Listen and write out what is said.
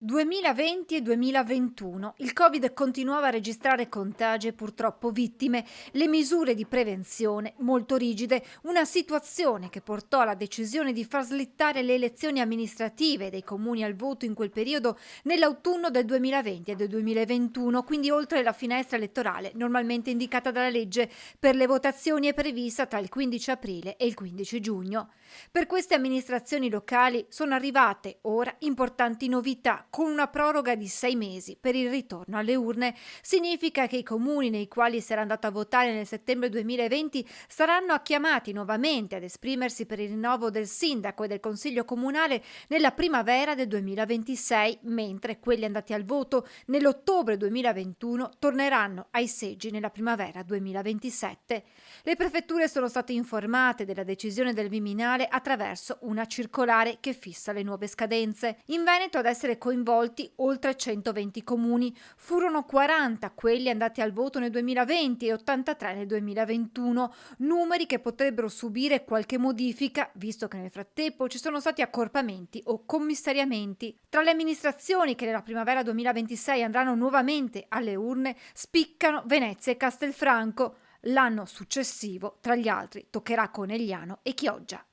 2020 e 2021. Il Covid continuava a registrare contagi e purtroppo vittime, le misure di prevenzione molto rigide, una situazione che portò alla decisione di far slittare le elezioni amministrative dei comuni al voto in quel periodo nell'autunno del 2020 e del 2021, quindi oltre la finestra elettorale normalmente indicata dalla legge per le votazioni è prevista tra il 15 aprile e il 15 giugno. Per queste amministrazioni locali sono arrivate ora importanti novità con una proroga di 6 mesi per il ritorno alle urne. Significa che i comuni nei quali si era andato a votare nel settembre 2020 saranno chiamati nuovamente ad esprimersi per il rinnovo del sindaco e del consiglio comunale nella primavera del 2026, mentre quelli andati al voto nell'ottobre 2021 torneranno ai seggi nella primavera 2027. Le prefetture sono state informate della decisione del Viminale attraverso una circolare che fissa le nuove scadenze. In Veneto ad essere coinvolti oltre 120 comuni. Furono 40 quelli andati al voto nel 2020 e 83 nel 2021, numeri che potrebbero subire qualche modifica, visto che nel frattempo ci sono stati accorpamenti o commissariamenti. Tra le amministrazioni che nella primavera 2026 andranno nuovamente alle urne spiccano Venezia e Castelfranco. L'anno successivo, tra gli altri, toccherà Conegliano e Chioggia.